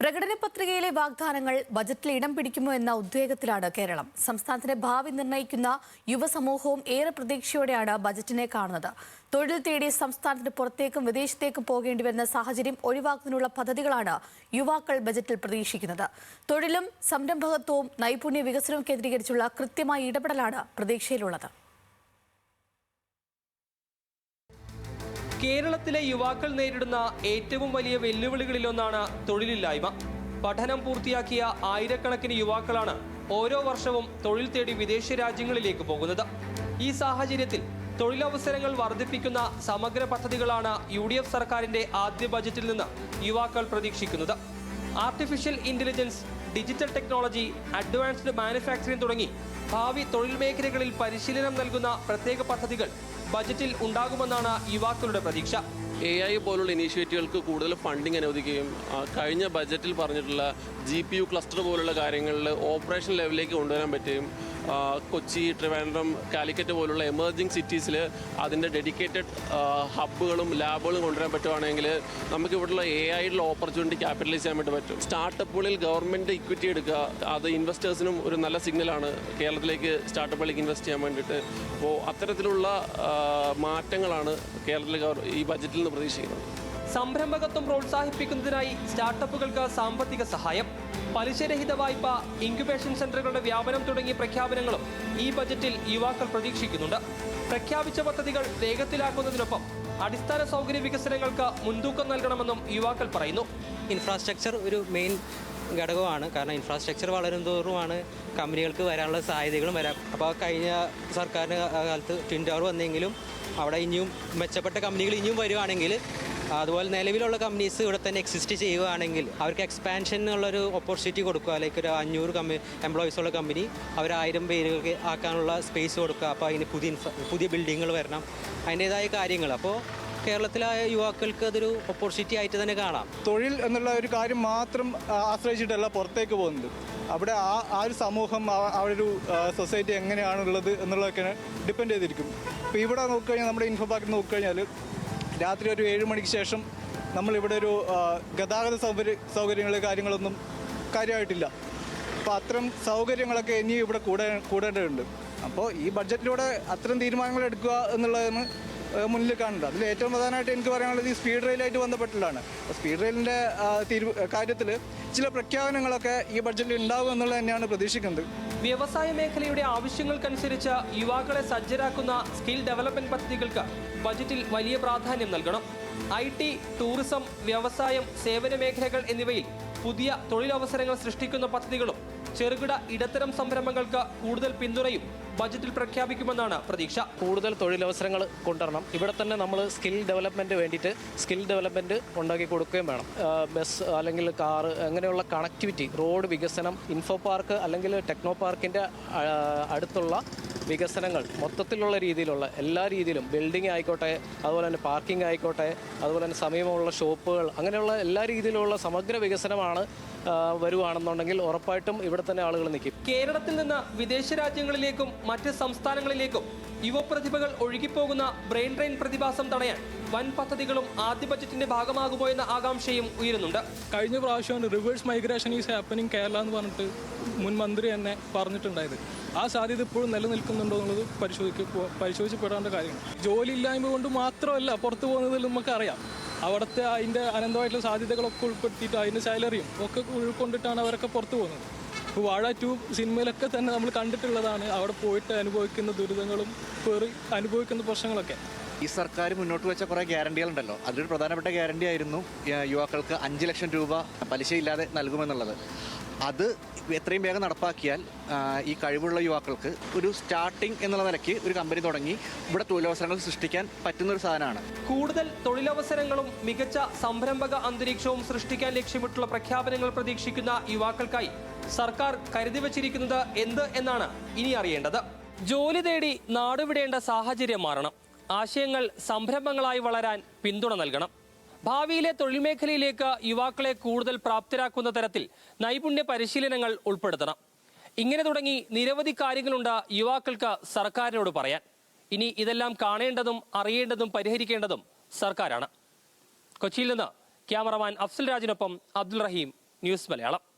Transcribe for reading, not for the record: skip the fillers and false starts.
പ്രകടന പത്രികയിലെ വാഗ്ദാനങ്ങൾ ബജറ്റിൽ ഇടം പിടിക്കുമോ എന്ന ഉദ്വേഗത്തിലാണ് കേരളം. സംസ്ഥാനത്തിന്റെ ഭാവി നിർണ്ണയിക്കുന്ന യുവസമൂഹവും ഏറെ പ്രതീക്ഷയോടെയാണ് ബജറ്റിനെ കാണുന്നത്. തൊഴിൽ തേടി സംസ്ഥാനത്തിന് പുറത്തേക്കും വിദേശത്തേക്കും പോകേണ്ടി വരുന്ന സാഹചര്യം ഒഴിവാക്കുന്നതിനുള്ള പദ്ധതികളാണ് യുവാക്കൾ ബജറ്റിൽ പ്രതീക്ഷിക്കുന്നത്. തൊഴിലും സംരംഭകത്വവും നൈപുണ്യ വികസനവും കേന്ദ്രീകരിച്ചുള്ള കൃത്യമായ ഇടപെടലാണ് പ്രതീക്ഷയിലുള്ളത്. കേരളത്തിലെ യുവാക്കൾ നേരിടുന്ന ഏറ്റവും വലിയ വെല്ലുവിളികളിലൊന്നാണ് തൊഴിലില്ലായ്മ. പഠനം പൂർത്തിയാക്കിയ ആയിരക്കണക്കിന് യുവാക്കളാണ് ഓരോ വർഷവും തൊഴിൽ തേടി വിദേശ രാജ്യങ്ങളിലേക്ക് പോകുന്നത്. ഈ സാഹചര്യത്തിൽ തൊഴിലവസരങ്ങൾ വർദ്ധിപ്പിക്കുന്ന സമഗ്ര പദ്ധതികളാണ് UDF സർക്കാരിന്റെ ആദ്യ ബജറ്റിൽ നിന്ന് യുവാക്കൾ പ്രതീക്ഷിക്കുന്നത്. Artificial intelligence, digital technology, advanced manufacturing തുടങ്ങി ഭാവി തൊഴിൽ മേഖലകളിൽ പരിശീലനം നൽകുന്ന പ്രത്യേക പദ്ധതികൾ ബജറ്റിൽ ഉണ്ടാകുമെന്നാണ് യുവാക്കളുടെ പ്രതീക്ഷ. AI പോലുള്ള ഇനീഷ്യേറ്റീവുകൾക്ക് കൂടുതൽ ഫണ്ടിങ് അനുവദിക്കുകയും കഴിഞ്ഞ ബജറ്റിൽ പറഞ്ഞിട്ടുള്ള GPU ക്ലസ്റ്റർ പോലുള്ള കാര്യങ്ങളിൽ ഓപ്പറേഷൻ ലെവലിലേക്ക് കൊണ്ടുവരാൻ പറ്റുകയും കൊച്ചി, ട്രിവാൻഡ്രം, കാലിക്കറ്റ് പോലുള്ള എമർജിംഗ് സിറ്റീസിൽ അതിൻ്റെ ഡെഡിക്കേറ്റഡ് ഹബ്ബുകളും ലാബുകളും കൊണ്ടുവരാൻ പറ്റുവാണെങ്കിൽ നമുക്ക് ഇവിടെയുള്ള AI ഓപ്പർച്യൂണിറ്റി ക്യാപിറ്റലൈസ് ചെയ്യാൻ വേണ്ടി പറ്റും. സ്റ്റാർട്ടപ്പുകളിൽ ഗവൺമെൻറ് ഇക്വിറ്റി എടുക്കുക, അത് ഇൻവെസ്റ്റേഴ്സിനും ഒരു നല്ല സിഗ്നലാണ് കേരളത്തിലേക്ക് സ്റ്റാർട്ടപ്പുകളിലേക്ക് ഇൻവെസ്റ്റ് ചെയ്യാൻ വേണ്ടിയിട്ട്. അപ്പോൾ അത്തരത്തിലുള്ള മാറ്റങ്ങളാണ് കേരളത്തിലെ ഈ ബജറ്റിൽ നിന്ന് പ്രതീക്ഷിക്കുന്നത്. സംരംഭകത്വം പ്രോത്സാഹിപ്പിക്കുന്നതിനായി സ്റ്റാർട്ടപ്പുകൾക്ക് സാമ്പത്തിക സഹായം, പലിശരഹിത വായ്പ, ഇൻക്യുബേഷൻ സെന്ററുകളുടെ വ്യാപനം തുടങ്ങിയ പ്രഖ്യാപനങ്ങളും ഈ ബജറ്റിൽ യുവാക്കൾ പ്രതീക്ഷിക്കുന്നുണ്ട്. പ്രഖ്യാപിച്ച പദ്ധതികൾ വേഗത്തിലാക്കുന്നതിനൊപ്പം അടിസ്ഥാന സൗകര്യ വികസനങ്ങൾക്ക് മുൻതൂക്കം നൽകണമെന്നും യുവാക്കൾ പറയുന്നു. ഇൻഫ്രാസ്ട്രക്ചർ ഒരു മെയിൻ ഘടകമാണ്. കാരണം ഇൻഫ്രാസ്ട്രക്ചർ വളരും തോറുമാണ് കമ്പനികൾക്ക് വരാനുള്ള സാധ്യതകളും വരാം. അപ്പോൾ കഴിഞ്ഞ സർക്കാരിൻ്റെ കാലത്ത് ട്വിൻ ടവർ വന്നെങ്കിലും അവിടെ ഇനിയും മെച്ചപ്പെട്ട കമ്പനികൾ ഇനിയും വരുവാണെങ്കിൽ, അതുപോലെ നിലവിലുള്ള കമ്പനീസ് ഇവിടെ തന്നെ എക്സിസ്റ്റ് ചെയ്യുകയാണെങ്കിൽ അവർക്ക് എക്സ്പാൻഷനുള്ളൊരു ഓപ്പർച്യൂണിറ്റി കൊടുക്കുക. ലൈക്ക് ഒരു 500 എംപ്ലോയീസ് ഉള്ള കമ്പനി അവർ 1000 പേരുകൾക്ക് ആക്കാനുള്ള സ്പേസ് കൊടുക്കുക. അപ്പോൾ അതിന് പുതിയ ബിൽഡിങ്ങുകൾ വരണം, അതിൻ്റേതായ കാര്യങ്ങൾ. അപ്പോൾ കേരളത്തിലെ യുവാക്കൾക്ക് അതൊരു ഓപ്പർച്യൂണിറ്റി ആയിട്ട് തന്നെ കാണാം. തൊഴിൽ എന്നുള്ള ഒരു കാര്യം മാത്രം ആശ്രയിച്ചിട്ടല്ല പുറത്തേക്ക് പോകുന്നത്. അവിടെ ആ ഒരു സമൂഹം, ആ ഒരു സൊസൈറ്റി എങ്ങനെയാണുള്ളത് എന്നുള്ളതൊക്കെ ഡിപ്പെൻഡ് ചെയ്തിരിക്കും. ഇപ്പോൾ ഇവിടെ നോക്കിക്കഴിഞ്ഞാൽ, നമ്മുടെ ഇൻഫോ പാർക്കിൽ നോക്കിക്കഴിഞ്ഞാൽ രാത്രി ഒരു 7 മണിക്ക് ശേഷം നമ്മളിവിടെ ഒരു ഗതാഗത സൗകര്യങ്ങൾ കാര്യങ്ങളൊന്നും കാര്യമായിട്ടില്ല. അപ്പോൾ അത്തരം സൗകര്യങ്ങളൊക്കെ ഇനി ഇവിടെ കൂടേണ്ടതുണ്ട്. അപ്പോൾ ഈ ബഡ്ജറ്റിലൂടെ അത്തരം തീരുമാനങ്ങൾ എടുക്കുക എന്നുള്ളതാണ് മുന്നിൽ കാണുന്നത്. അതിൽ ഏറ്റവും പ്രധാനമായിട്ട് എനിക്ക് പറയാനുള്ളത് ഈ സ്പീഡ് റെയിലായിട്ട് ബന്ധപ്പെട്ടുള്ളതാണ്. സ്പീഡ് റെയിലിൻ്റെ കാര്യത്തിൽ ചില പ്രഖ്യാപനങ്ങളൊക്കെ ഈ ബഡ്ജറ്റിൽ ഉണ്ടാകും എന്നുള്ളത് തന്നെയാണ് പ്രതീക്ഷിക്കുന്നത്. വ്യവസായ മേഖലയുടെ ആവശ്യങ്ങൾക്കനുസരിച്ച് യുവാക്കളെ സജ്ജരാക്കുന്ന സ്കിൽ ഡെവലപ്മെന്റ് പദ്ധതികൾക്ക് ബജറ്റിൽ വലിയ പ്രാധാന്യം നൽകണം. IT, ടൂറിസം, വ്യവസായം, സേവന മേഖലകൾ എന്നിവയിൽ പുതിയ തൊഴിലവസരങ്ങൾ സൃഷ്ടിക്കുന്ന പദ്ധതികളും ചെറുകിട ഇടത്തരം സംരംഭങ്ങൾക്ക് കൂടുതൽ പിന്തുണയും ബജറ്റിൽ പ്രഖ്യാപിക്കുമെന്നാണ് പ്രതീക്ഷ. കൂടുതൽ തൊഴിലവസരങ്ങൾ കൊണ്ടുവരണം. ഇവിടെ തന്നെ നമ്മൾ സ്കിൽ ഡെവലപ്മെൻറ്റ് വേണ്ടിയിട്ട് സ്കിൽ ഡെവലപ്മെൻറ്റ് ഉണ്ടാക്കി കൊടുക്കുകയും വേണം. ബസ് അല്ലെങ്കിൽ കാറ്, അങ്ങനെയുള്ള കണക്ടിവിറ്റി, റോഡ് വികസനം, ഇൻഫോ പാർക്ക് അല്ലെങ്കിൽ ടെക്നോ പാർക്കിൻ്റെ അടുത്തുള്ള വികസനങ്ങൾ, മൊത്തത്തിലുള്ള രീതിയിലുള്ള എല്ലാ രീതിയിലും, ബിൽഡിംഗ് ആയിക്കോട്ടെ, അതുപോലെ തന്നെ പാർക്കിംഗ് ആയിക്കോട്ടെ, അതുപോലെ തന്നെ സമീപമുള്ള ഷോപ്പുകൾ, അങ്ങനെയുള്ള എല്ലാ രീതിയിലുള്ള സമഗ്ര വികസനമാണ് വരുവാണെന്നുണ്ടെങ്കിൽ ഉറപ്പായിട്ടും ഇവിടെ തന്നെ ആളുകൾ നിൽക്കും. കേരളത്തിൽ നിന്ന് വിദേശ രാജ്യങ്ങളിലേക്കും മറ്റ് സംസ്ഥാനങ്ങളിലേക്കും യുവപ്രതിഭകൾ ഒഴുകിപ്പോകുന്ന ബ്രെയിൻ ഡ്രെയിൻ പ്രതിഭാസം തടയാൻ വൻ പദ്ധതികളും ആദ്യ ബജറ്റിന്റെ ഭാഗമാകുമോ എന്ന ആകാംക്ഷയും ഉയരുന്നുണ്ട്. കഴിഞ്ഞ പ്രാവശ്യമാണ് reverse migration is happening Kerala എന്ന് പറഞ്ഞിട്ട് മുൻ മന്ത്രി തന്നെ പറഞ്ഞിട്ടുണ്ടായത്. ആ സാധ്യത ഇപ്പോഴും നിലനിൽക്കുന്നുണ്ടോ എന്നുള്ളത് പരിശോധിക്കപ്പെടേണ്ട കാര്യമാണ്. ജോലിയില്ലായ്മ കൊണ്ട് മാത്രമല്ല പുറത്തു പോകുന്നതിൽ നമുക്കറിയാം. അവിടുത്തെ അതിൻ്റെ അനന്തമായിട്ടുള്ള സാധ്യതകളൊക്കെ ഉൾപ്പെടുത്തിയിട്ട് അതിൻ്റെ സാലറിയും ഒക്കെ ഉൾക്കൊണ്ടിട്ടാണ് അവരൊക്കെ പുറത്തു പോകുന്നത്. ഇപ്പോൾ വാഴ 2 സിനിമയിലൊക്കെ തന്നെ നമ്മൾ കണ്ടിട്ടുള്ളതാണ് അവിടെ പോയിട്ട് അനുഭവിക്കുന്ന ദുരിതങ്ങളും അനുഭവിക്കുന്ന പ്രശ്നങ്ങളൊക്കെ. ഈ സർക്കാർ മുന്നോട്ട് വെച്ച കുറേ ഗ്യാരണ്ടികളുണ്ടല്ലോ, അതിലൊരു പ്രധാനപ്പെട്ട ഗ്യാരണ്ടി ആയിരുന്നു യുവാക്കൾക്ക് 5 ലക്ഷം രൂപ പലിശയില്ലാതെ നൽകുമെന്നുള്ളത്. അത് എത്രയും വേഗം നടപ്പാക്കിയാൽ ഈ കഴിവുള്ള യുവാക്കൾക്ക് ഒരു സ്റ്റാർട്ടിംഗ് എന്നുള്ള നിലയ്ക്ക് ഒരു കമ്പനി തുടങ്ങി ഇവിടെ തൊഴിലവസരങ്ങൾ സൃഷ്ടിക്കാൻ പറ്റുന്ന ഒരു സാധനമാണ്. കൂടുതൽ തൊഴിലവസരങ്ങളും മികച്ച സംരംഭക അന്തരീക്ഷവും സൃഷ്ടിക്കാൻ ലക്ഷ്യമിട്ടുള്ള പ്രഖ്യാപനങ്ങൾ പ്രതീക്ഷിക്കുന്ന യുവാക്കൾക്കായി സർക്കാർ കരുതി വച്ചിരിക്കുന്നത് എന്ത് എന്നാണ് ഇനി അറിയേണ്ടത്. ജോലി തേടി നാടുവിടേണ്ട സാഹചര്യം മാറണം. ആശയങ്ങൾ സംരംഭങ്ങളായി വളരാൻ പിന്തുണ നൽകണം. ഭാവിയിലെ തൊഴിൽ മേഖലയിലേക്ക് യുവാക്കളെ കൂടുതൽ പ്രാപ്തരാക്കുന്ന തരത്തിൽ നൈപുണ്യ പരിശീലനങ്ങൾ ഉൾപ്പെടുത്തണം. ഇങ്ങനെ തുടങ്ങി നിരവധി കാര്യങ്ങളുണ്ട് യുവാക്കൾക്ക് സർക്കാരിനോട് പറയാൻ. ഇനി ഇതെല്ലാം കാണേണ്ടതും അറിയേണ്ടതും പരിഹരിക്കേണ്ടതും സർക്കാരാണ്. കൊച്ചിയിൽ നിന്ന് ക്യാമറമാൻ അഫ്സൽ രാജിനൊപ്പം അബ്ദുൾ റഹീം, ന്യൂസ് മലയാളം.